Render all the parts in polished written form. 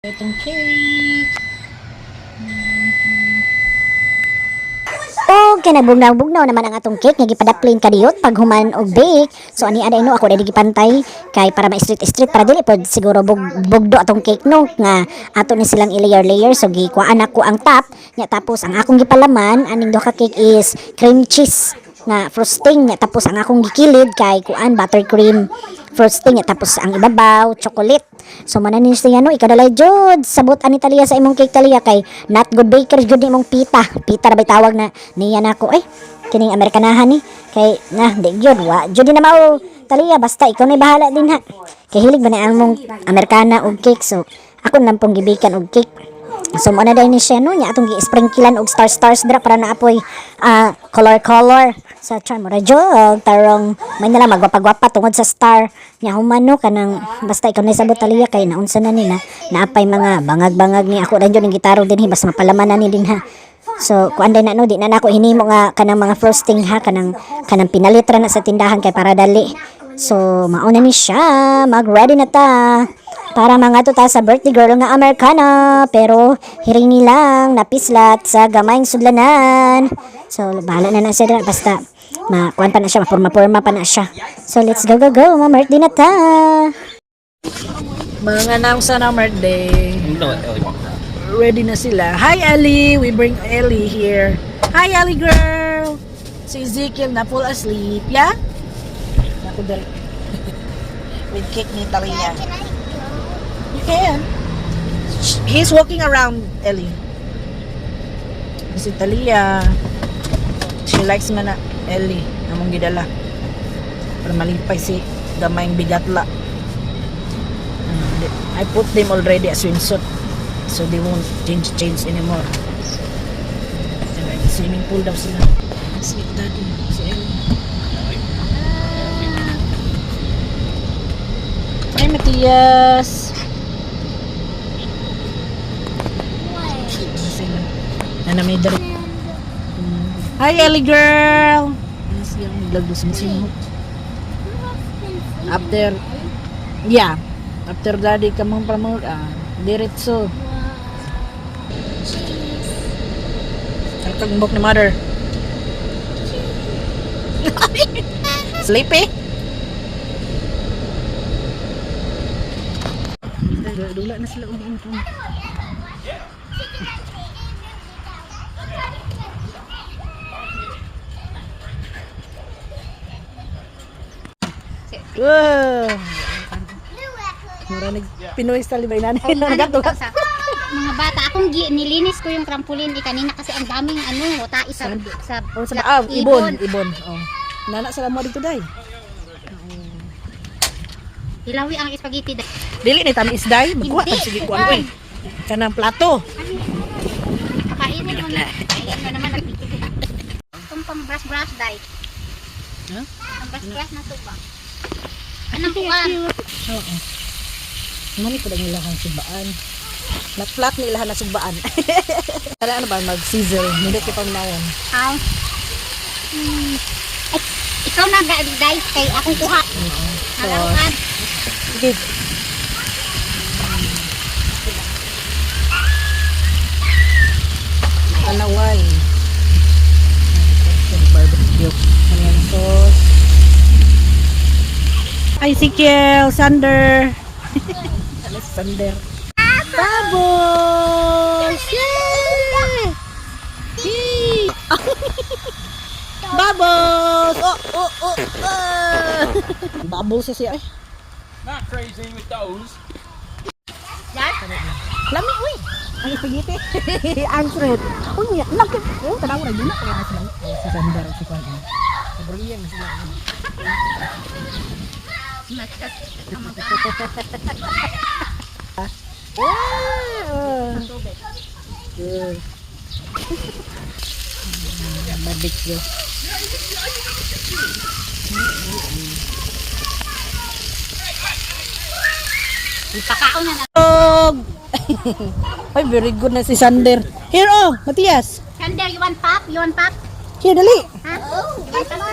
Itong cake. O kinabugnaw-bugnaw naman ang atong cake nga gipadaplin kadiyot pag human og bake. So ani aday no ako dili gipantay kay para ma-street para dili pod siguro bugdo atong cake no nga ato ni silang i-layer so gikuan ako ang top nya tapos ang akong gipalaman aning duha ka cake is cream cheese nga frosting nya tapos ang akong gikilid kay kuan buttercream frosting nya tapos ang ibabaw chocolate. So mananin siya no ikadalay jud sabot ani taliya sa imong cake taliya kay not good baker jud imong pita ra bay tawag na niya nako ay kining Amerikanahan ni kay na di jud wa jud na mao taliya basta ikaw na bahala din ha kay hilig ba na among Amerikana og cake so ako nampong gibikan og cake. So mo na dai ni siya no nya atong gi-sprinklean og stars dra para naapoy color sa charm ra jog tarong may nala magwapa-gwapa tungod sa star nya human no kanang basta ikaw na sabot taliya kay naunsa na ni na naapay mga bangag-bangag ni ako dan jud ning gitaro dinhi basta mapalaman na ni din ha. So kuan day na no di na nako hinimo nga kanang mga frosting ha kanang pinalitra na sa tindahan kay para dali. So mauna ni siya mag-ready na ta para mga tuta sa birthday girl nga Americana pero hiring nilang napislat sa gamayng sudlanan. So bahala na siya basta makuan pa na siya mapurma pa na siya. So let's go ma-birthday na ta. Mga announce na birthday. Ready na sila. Hi Ellie, we bring Ellie here. Hi Ellie girl. Si Ezekiel na full asleep, yeah? Naku dali. With cake ni Talia. You can. He's walking around, Ellie. Si Talia. She likes nga na Ellie. Namong gidala. Para malipay si gamayng bigatla. I put them already as swimsuit. So they won't change anymore. Swimming pool daw sila. Sweet daddy. Si Ellie. Hi, Matias. Nanamidari. Hi, Ellie girl. Yes, yung naglagusin sinot. After, yeah. After daddy kamang pramod, diretso. Ang book ni mother. Sleepy? Dula na sila ulit. Wow! Mura Pinoy style ba inani? Mga bata, akong nilinis ko yung trampoline kanina kasi ang daming tae sa ibon. Oh. Nana sila mo dito day. Hilawi ang spaghetti day. Dili ni tamis day, magkuha pag sige kuan ko. Kanang plato. Kainin mo na. Ayun na naman nagpipili. Itong pang brush day. Huh? Ang brush na tuba. Anong kuwan? Oo. Mani pa lang nila ang subaan. Nag-flat nila na subaan. Para ano ba mag-sizzle, hindi ko pang naon. Ay. Ikaw na day kay akong kuha. So, Halawan. sige. Alaway. Barbecue. Onion sauce. Ay, Ezekiel, Sander. Sander. Bubbles! Yay! Yay! Bubbles! Oh! Bubbles siya ay. Not crazy with those. Lami, uy! Ang spaghetti. Ang fruit. Uy, nakit. Oh, tanaw na yun. Kaya na sila. Oh, si Sander at si Kwan. Sabriyan na sila. Barbecue. Ipakaon na. Ay, very good na si Sander. Here, Matias. Sander, you want pop? Here, dali. Ha?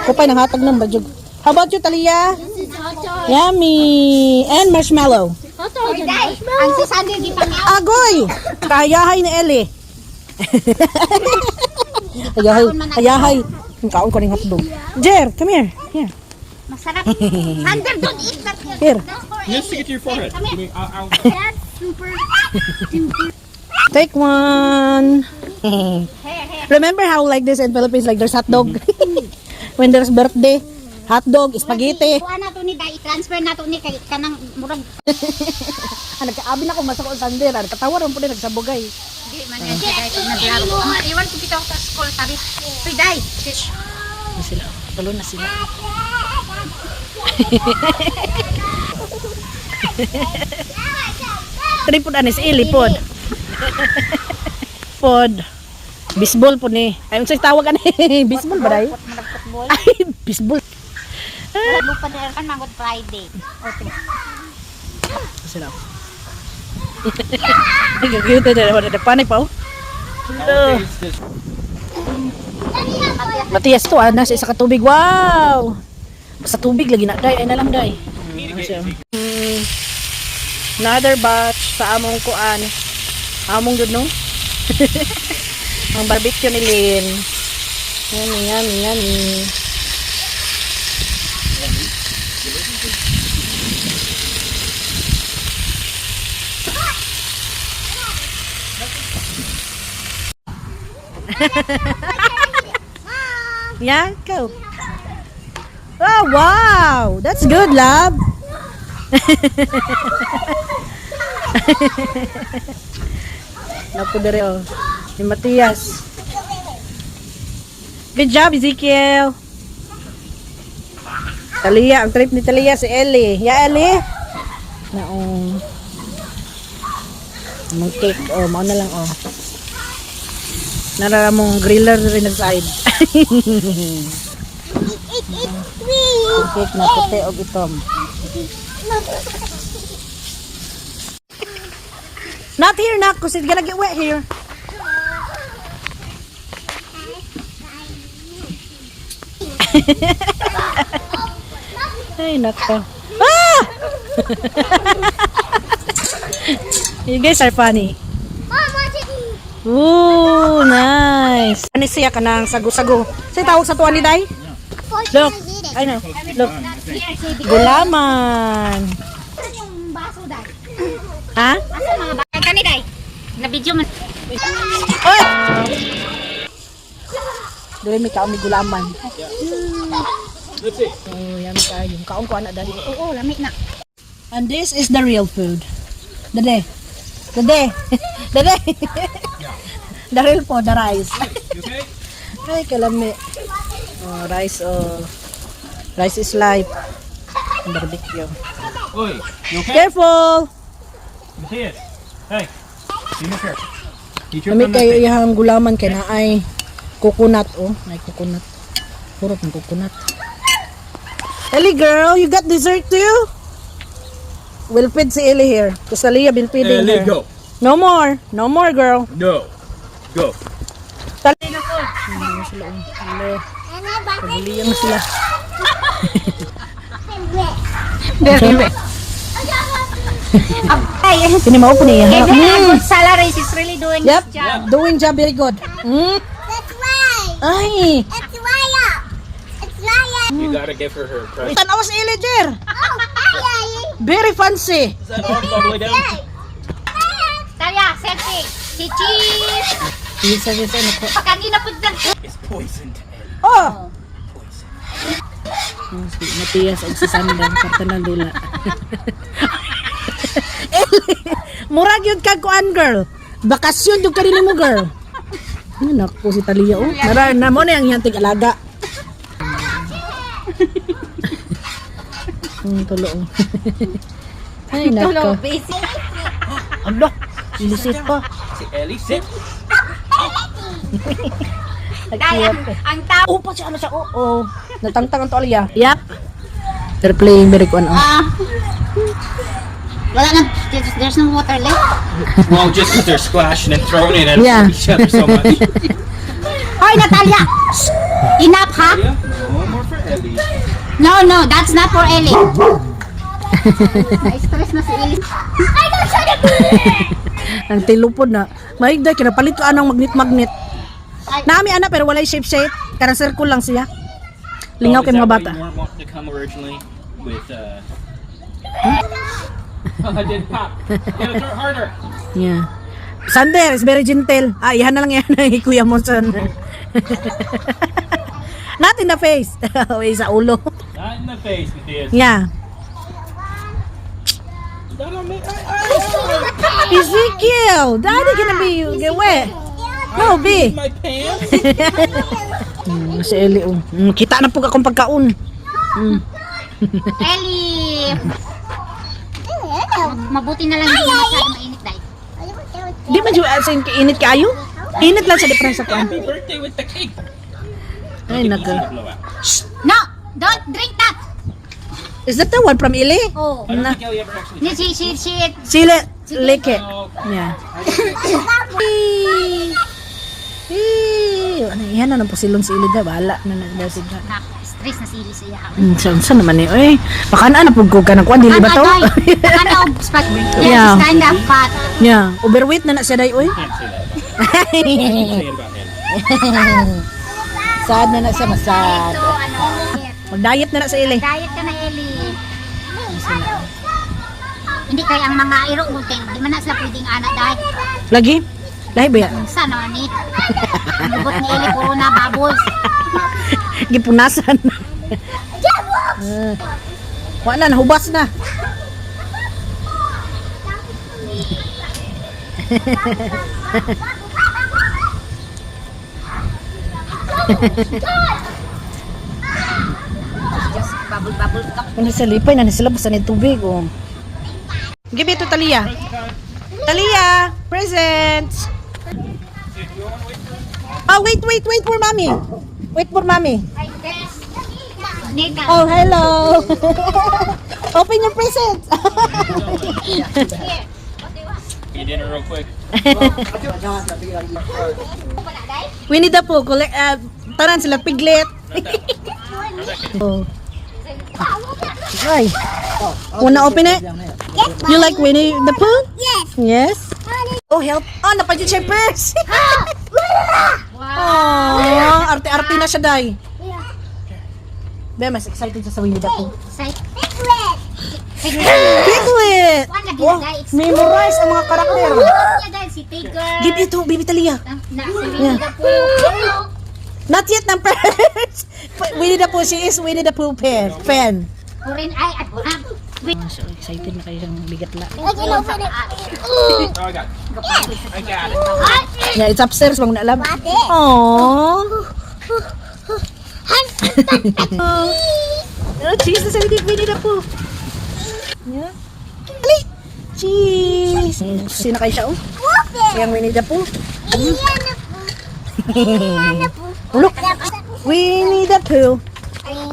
Kupay ng hatag ng badyog. How about you, Talia? Yummy. And marshmallow. Oy, day. Ang si Sandy di pa nga. Agoy! Kayahay ni Ellie. Kayahay. Ang kaon ko ng hotdog. Jer, come here. Here. Masarap. Sander, don't eat that. Here. You have to stick it to your forehead. Come here. I'll That's super. Take one. Here. Remember how like this in Philippines, like there's hot dog? When there's birthday, hot dog, spaghetti. Kuha na to ni day. I-transfer na to ni kay kanang murag. Nagkaabi na ko masako sa sander. Katawa rin po din nagsabugay. Di man yan si day. Naglaro. Iwan ko kita sa school. Sabi, uy, day. Na sila. Tulo na sila. Tari po na si Eli pod. Pod. Baseball po ni. Ay, unsay tawag ani? Baseball ba dai? Ay, baseball. Lupa na kan mangod Friday. Okay. Sila. Ay, cute na wala panik pa oh. taste this. Matiyas to nasa isa ka tubig. Wow. Sa tubig lagi na day, ay na lang day. Another batch sa among kuan. Among jud no. Ang barbecue ni Lynn. Yummy. Yeah, go. Oh, wow. That's good, love. Napo dere oh. Ni Matias. Good job, Ezekiel. Talia, ang trip ni Talia si Ellie. Ya, Ellie? Naong. Ang cake, oh, mao na lang, oh. Narara mong griller rin na side. Cake na puti o itom. Not here, nak, because it's gonna get wet here. Ay, nako. Ah! You guys are funny. Ooh, nice. Ano siya ka ng sago-sago? Sa'yo tawag sa tuwan ni Day? Look. I know. Look. Gulaman. Yung baso day. Ha? Asa mga bagay kani day? Na video man. Oy! Dili may kaon ni gulaman. That's it. Oh, yummy kayo. Yung kaon ko anak dali. Oo, lami na. And this is the real food. Dade. Dade. Dade. The real po, the rice. You okay? Ay, kalami. Oh, rice, oh. Rice is life. Barbecue. Oi, you okay? Careful! Matthias. Hey. Give me a chair. You choke Kami on that kayo thing. yung gulaman kay na ay coconut, oh. Ay, coconut. Puro ng coconut. Ellie girl, you got dessert too? We'll feed si Ellie here. Kasi Leah been feeding Ellie, her. go. No more. No more, girl. No. Go. Tali na po. Ano sila? Ano? Pabuliyan na sila. Ay, Pinimaw po niya. even a Mm. good salary is really doing Yep. his job. Doing job very good. Mm. That's right. Ay. It's Raya. It's Raya. You gotta give her her present. Tanaw si Ellie, Jer. Oh, Raya. Very fancy. Is that arm all the way down? Talia, selfie. Si Cheese. Isa ano po. Kanina po dyan. It's poisoned. Oh. Matias ang sasandang karta ng dula. Murag yun kag kuan girl. Bakasyon yung kanina mo girl. Anak po si Talia oh. Nara na mo na yung hiyantig alaga. Tulo oh. Ay nako. Basic. Alo, ilisit pa. Si Ellie, sit. Dahil ang tao. Oh, pa siya ano siya. Oo. Natangtang ang Talia. Yap. They're playing very kuan oh. Wala na. There's no water left. Well, just because they're splashing and throwing it at Yeah. each other so much. Hoy, Natalia! Enough, ha? Yeah, no more for Ellie. No, that's not for Ellie. Na-stress na si Ellie. Ang tilupod na. Maigday, kinapalit ko anong magnet-magnet. Nami ana pero walay shape-shape. Karang circle lang siya. Lingaw kay mga bata. You weren't wanting to come originally with, I did pop. You gotta throw it harder. Yeah. Sander is very gentle. Ah, ihan na lang yan ay Kuya Monson. Not in the face. Uy, sa ulo. Not in the face with this. Yeah. Ezekiel, Daddy gonna be get wet. No, be. My pants. Si Eli, kita na po akong pagkaon. Ellie! Mabuti na lang hindi masyado mainit dahil. Di man siya sa init kayo? Init lang sa depresa ko. Happy birthday with the cake. Ay, naka. Blow out. No! Don't drink that! Is that the one from Ili? Oh. I don't think Ellie ever actually. Shit. Sila, like it. Oh, Yeah. Ano yan na po silong si Ili da. Bahala na nagdasig na. Stress na si Ellie siya. Saan naman eh? Ay, baka na po ko ka ng kuwan. Dili ba to? Ano? Yeah. Yes, kind of fat. Yeah. Overweight na siya day, oy. can't say that about him. Can't say it about him. Sad na siya, masad. So, ano? Mag-diet na sa Ili. Diet ka na, Ellie. Hindi kaya ang mga iro ultin. Di man na sila pwedeng anak dahil. Lagi? Lahi ba yan? Sana ni. Ang lubot ni Ellie, puro na bubbles. Gipunasan. Wala na, nahubas na. Just bubble cup. Ano sa lipay na sila basta ni tubig oh. Give it to Talia. Talia, presents. Oh, wait for mommy. Wait for mommy. Ay, yes. Nika. Oh, hello. Open your presents. Here. Eat dinner real quick. We need the po. Taran sila piglet. Oh. Ay. Wanna open it? You like Winnie the Pooh? Yes. Yes. Oh, help. Oh, napadyan siya yung purse. Oh, arte-arte na siya, day. Be, mas excited siya sa Winnie the Pooh. Say. Piglet! Oh, memorize ang mga karakter. Si Tiger. Give it to Baby Talia. Na si Winnie the Pooh. Not yet ng purse. Winnie the Pooh, she is Winnie the Pooh fan. Kurin ay at So excited na kayo ng bigat la. Oh, I got it. I got it. Yeah, it's upstairs bang naalab. Aww. Oh, cheese na sa Winnie the Pooh. Yeah. Ali! Cheese! Sino kayo siya, oh? Yung Winnie the Pooh. Look! Winnie the Pooh.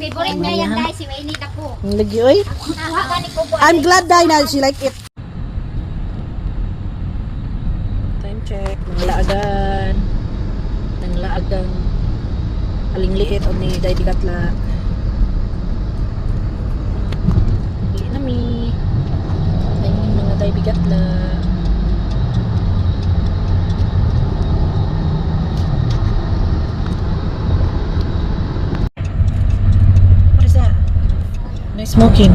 favorite niya yan guys, si Winnie the Pooh. Ang lagi, oy. Nahaga ni Kubo. I'm glad dahil na she like it. Time check. Nanglaagan. Nanglaagan. Aling liit o ni Day Bigatla. Liit na mi. Ayun mga Day Bigatla. What is that? Nice smoking.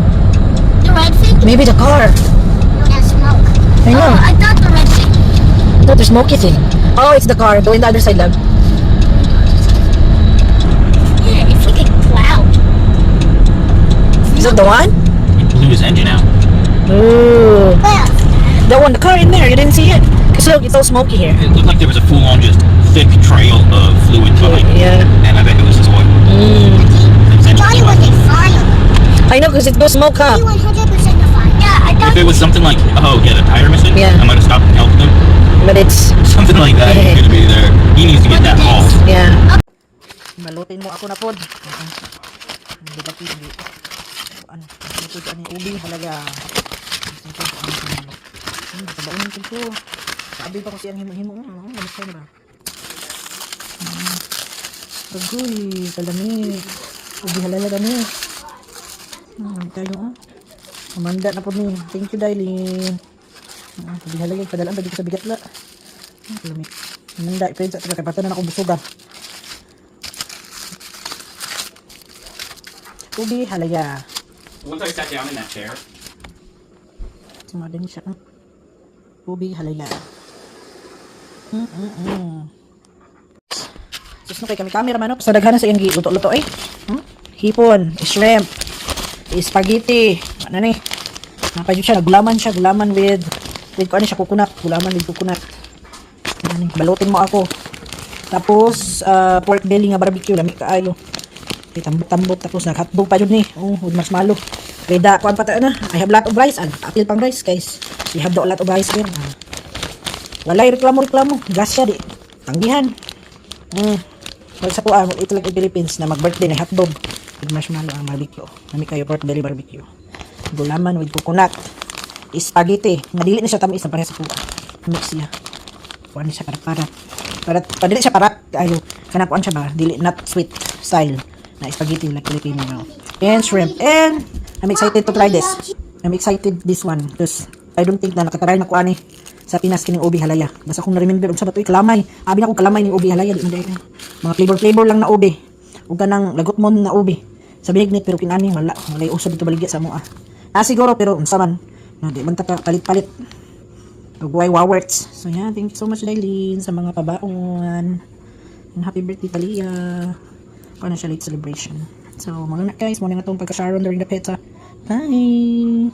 The red thing? Maybe the car. Yeah, smoke. I know. Oh, I thought the red thing. No, the smoky thing. Oh, it's the car. Go in the other side, love. Yeah, it's like a cloud. Is that the one? It blew his engine out. Ooh. Well, That one, the car in there. You didn't see it? Cause look, it's all smoky here. It looked like there was a full-on, just thick trail of fluid behind it. Yeah. And I bet it was his oil. His engine Johnny was was like- a fire. I know, cause it goes smoke, huh? 100% a fire. Yeah, I thought If it was something like, oh, he had a tire missing, Yeah. I might have stopped and helped him. But it's, Something like that, he's gonna be there. He needs to get that haul. yeah. Malutin mo ako na pod. Hindi ka pili. Ano? Ito ano ubi halaga. Tabaon ko. Sabi pa ko siya himo-himo. Ano sa ba? Agoy, kalami. Ubi halala gani. Tayo ah. Amanda na po ni. Thank you, Dailin. Paghalagay, padalaan ba dito sa bigat la. Lamig. Amanda, friends, at kapatan na akong busugan. Ubi, halaya. Once I sat down in that chair, Sumada niya siya. Ubi, halaya. Sus no kay kami camera man no. Sa daghanan sa iyang luto-luto eh. Hipon, shrimp, spaghetti. Ano ni? Napayod siya, gulaman with ano siya, coconut. Gulaman with coconut. Ano ni? Balutin mo ako. Tapos, pork belly nga barbecue. Lami kaayo. Tambot-tambot. Tapos, hotdog pa yun ni. With marshmallow. Kaya kuan pa tayo na. I have lot of rice. Apil pang rice, guys. We have a lot of rice here. Walay reklamo. Gas siya di. Tanggihan. Wala sa kuan, ito lang yung Philippines na mag-birthday na hotdog. With marshmallow ang barbecue. Nami kayo pork belly barbecue. Gulaman with coconut. Spaghetti. Madili na siya tamis na pareha sa kuan. Mix siya. Kuan siya parat. Padili siya parat. Ayo. Kana kuan siya ba? Dili not sweet style na spaghetti like Filipino now. And shrimp. And I'm excited to try this. I'm excited this one because I don't think na nakatry na kuan eh sa Pinas kining ubi halaya. Basta kung na-remember unsa ba to kalamay. Abi na kong kalamay ning ubi halaya di man dai. Mga flavor lang na ubi. Ug kanang lagot mo na ubi. Sa bignit pero kinani wala. Walay usab dito baligya sa moa. Siguro pero unsa man. Na di man ta palit-palit. Ug why words. So yeah, thank you so much Dailin sa mga pabaon. And happy birthday Talia. Kung siya late celebration. So mga guys, muna nga itong pagka-sharon during the pizza. Bye!